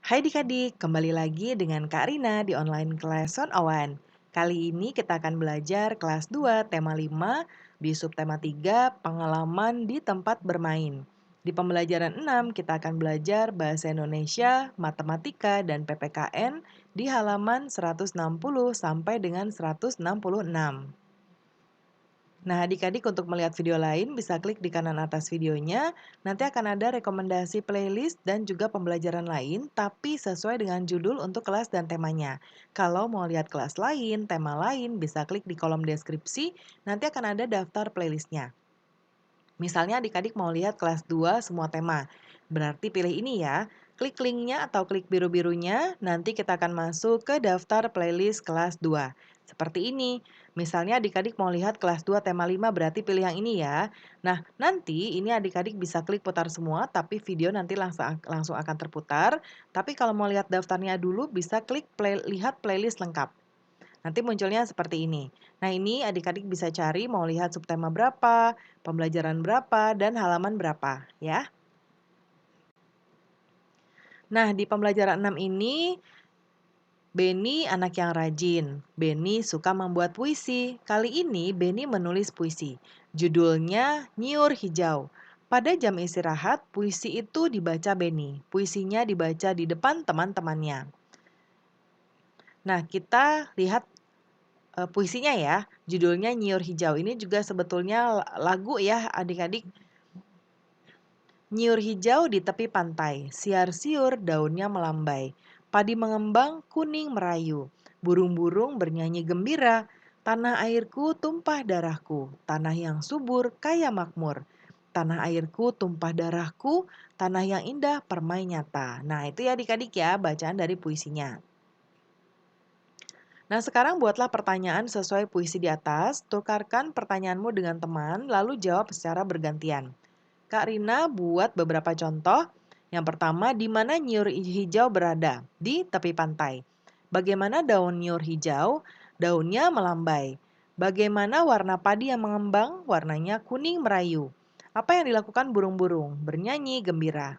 Hai adik-adik, kembali lagi dengan Kak Rina di online kelas 101. Kali ini kita akan belajar kelas 2 tema 5 di subtema 3 pengalaman di tempat bermain. Di pembelajaran 6 kita akan belajar bahasa Indonesia, matematika, dan PPKN di halaman 160 sampai dengan 166. Nah, adik-adik untuk melihat video lain bisa klik di kanan atas videonya. Nanti akan ada rekomendasi playlist dan juga pembelajaran lain, tapi sesuai dengan judul untuk kelas dan temanya. Kalau mau lihat kelas lain, tema lain, bisa klik di kolom deskripsi, nanti akan ada daftar playlistnya. Misalnya adik-adik mau lihat kelas 2 semua tema. Berarti pilih ini ya. Klik linknya atau klik biru-birunya, nanti kita akan masuk ke daftar playlist kelas 2. Seperti ini. Misalnya adik-adik mau lihat kelas 2 tema 5 berarti pilih yang ini ya. Nah, nanti ini adik-adik bisa klik putar semua, tapi video nanti langsung akan terputar. Tapi kalau mau lihat daftarnya dulu, bisa klik lihat playlist lengkap. Nanti munculnya seperti ini. Nah, ini adik-adik bisa cari mau lihat subtema berapa, pembelajaran berapa, dan halaman berapa, ya. Nah, di pembelajaran 6 ini, Beni anak yang rajin. Beni suka membuat puisi. Kali ini Beni menulis puisi. Judulnya Nyiur Hijau. Pada jam istirahat, puisi itu dibaca Beni. Puisinya dibaca di depan teman-temannya. Nah, kita lihat puisinya ya, judulnya Nyiur Hijau. Ini juga sebetulnya lagu ya adik-adik. Nyiur hijau di tepi pantai, siar-siur daunnya melambai. Padi mengembang, kuning merayu. Burung-burung bernyanyi gembira. Tanah airku tumpah darahku, tanah yang subur kaya makmur. Tanah airku tumpah darahku, tanah yang indah permai nyata. Nah itu ya adik-adik ya bacaan dari puisinya. Nah, sekarang buatlah pertanyaan sesuai puisi di atas. Tukarkan pertanyaanmu dengan teman, lalu jawab secara bergantian. Kak Rina buat beberapa contoh. Yang pertama, di mana nyiur hijau berada? Di tepi pantai. Bagaimana daun nyiur hijau? Daunnya melambai. Bagaimana warna padi yang mengembang? Warnanya kuning merayu. Apa yang dilakukan burung-burung? Bernyanyi gembira.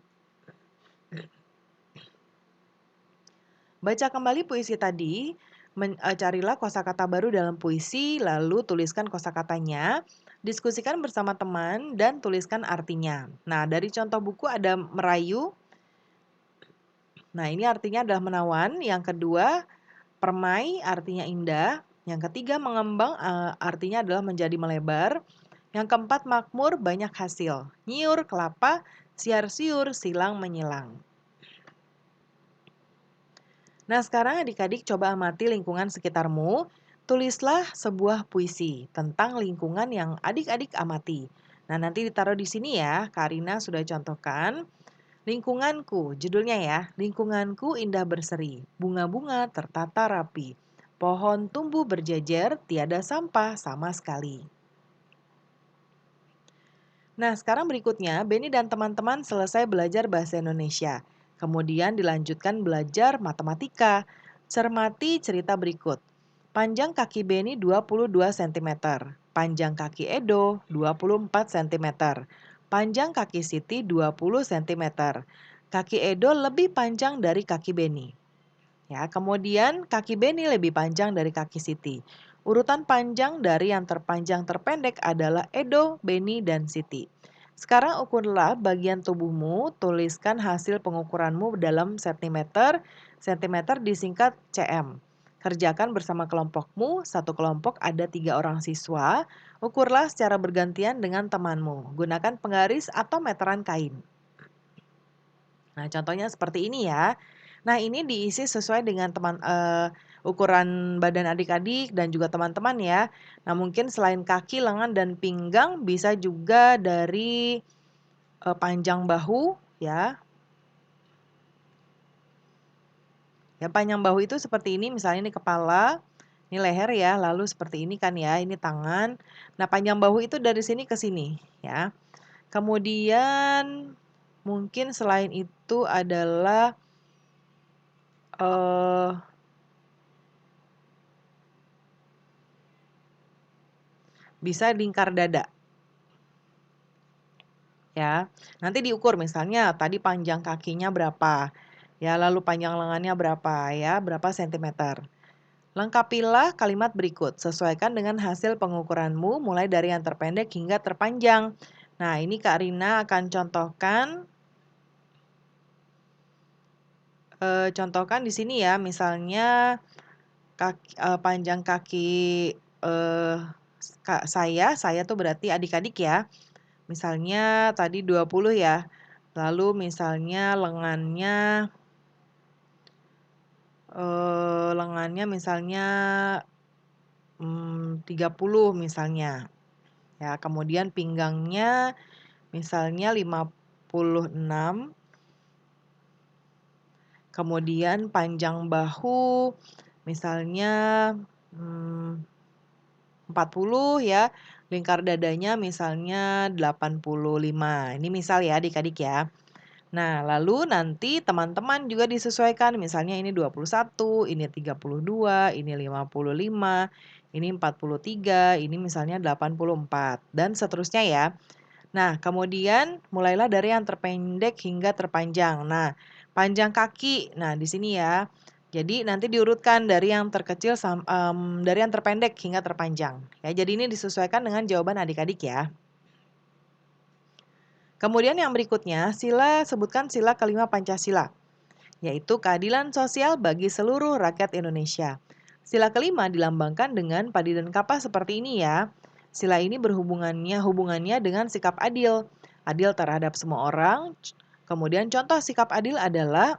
Baca kembali puisi tadi, carilah kosakata baru dalam puisi, lalu tuliskan kosakatanya, diskusikan bersama teman, dan tuliskan artinya. Nah, dari contoh buku ada merayu. Nah, ini artinya adalah menawan. Yang kedua, permai artinya indah. Yang ketiga, mengembang artinya adalah menjadi melebar. Yang keempat, makmur banyak hasil. Nyiur kelapa, siar-siur silang menyilang. Nah, sekarang adik-adik coba amati lingkungan sekitarmu. Tulislah sebuah puisi tentang lingkungan yang adik-adik amati. Nah, nanti ditaruh di sini ya. Karina sudah contohkan. Lingkunganku, judulnya ya. Lingkunganku indah berseri, bunga-bunga tertata rapi. Pohon tumbuh berjejer, tiada sampah sama sekali. Nah, sekarang berikutnya, Beni dan teman-teman selesai belajar bahasa Indonesia. Kemudian dilanjutkan belajar matematika. Cermati cerita berikut. Panjang kaki Beni 22 cm. Panjang kaki Edo 24 cm. Panjang kaki Siti 20 cm. Kaki Edo lebih panjang dari kaki Beni. Ya, kemudian kaki Beni lebih panjang dari kaki Siti. Urutan panjang dari yang terpanjang terpendek adalah Edo, Beni, dan Siti. Sekarang ukurlah bagian tubuhmu, tuliskan hasil pengukuranmu dalam sentimeter. Sentimeter disingkat cm. Kerjakan bersama kelompokmu, satu kelompok ada 3 orang siswa. Ukurlah secara bergantian dengan temanmu. Gunakan penggaris atau meteran kain. Nah, contohnya seperti ini ya. Nah, ini diisi sesuai dengan ukuran badan adik-adik dan juga teman-teman ya. Nah, mungkin selain kaki, lengan, dan pinggang bisa juga dari panjang bahu ya. Ya, panjang bahu itu seperti ini, misalnya ini kepala, ini leher ya, lalu seperti ini kan ya, ini tangan. Nah, panjang bahu itu dari sini ke sini ya. Kemudian mungkin selain itu adalah eh bisa lingkar dada. Ya, nanti diukur misalnya tadi panjang kakinya berapa. Ya, lalu panjang lengannya berapa ya, berapa sentimeter. Lengkapilah kalimat berikut, sesuaikan dengan hasil pengukuranmu mulai dari yang terpendek hingga terpanjang. Nah, ini Kak Rina akan contohkan di sini ya, misalnya panjang kaki eh, saya tuh berarti adik-adik ya. Misalnya tadi 20 ya. Lalu misalnya lengannya misalnya 30 misalnya. Ya, kemudian pinggangnya misalnya 56, kemudian panjang bahu misalnya hmm, 40 ya, lingkar dadanya misalnya 85. Ini misal ya adik-adik ya. Nah, lalu nanti teman-teman juga disesuaikan. Misalnya ini 21, ini 32, ini 55, ini 43, ini misalnya 84, dan seterusnya ya. Nah, kemudian mulailah dari yang terpendek hingga terpanjang. Nah, panjang kaki. Nah, di sini ya. Jadi nanti diurutkan dari yang dari yang terpendek hingga terpanjang. Ya, jadi ini disesuaikan dengan jawaban adik-adik ya. Kemudian yang berikutnya, sebutkan sila kelima Pancasila, yaitu keadilan sosial bagi seluruh rakyat Indonesia. Sila kelima dilambangkan dengan padi dan kapas seperti ini ya. Sila ini hubungannya dengan sikap adil. Adil terhadap semua orang. Kemudian contoh sikap adil adalah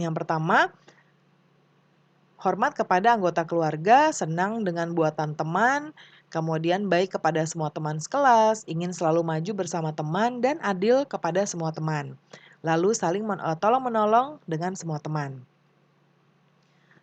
yang pertama, hormat kepada anggota keluarga, senang dengan buatan teman, kemudian baik kepada semua teman sekelas, ingin selalu maju bersama teman, dan adil kepada semua teman. Lalu saling tolong-menolong dengan semua teman.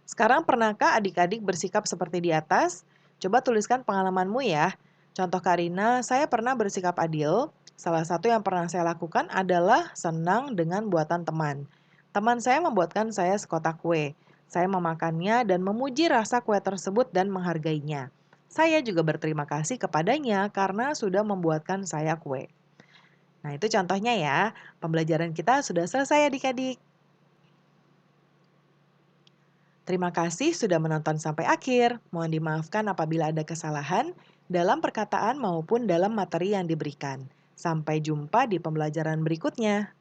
Sekarang pernahkah adik-adik bersikap seperti di atas? Coba tuliskan pengalamanmu ya. Contoh Karina, saya pernah bersikap adil. Salah satu yang pernah saya lakukan adalah senang dengan buatan teman. Teman saya membuatkan saya sekotak kue. Saya memakannya dan memuji rasa kue tersebut dan menghargainya. Saya juga berterima kasih kepadanya karena sudah membuatkan saya kue. Nah, itu contohnya ya. Pembelajaran kita sudah selesai adik-adik. Terima kasih sudah menonton sampai akhir. Mohon dimaafkan apabila ada kesalahan dalam perkataan maupun dalam materi yang diberikan. Sampai jumpa di pembelajaran berikutnya.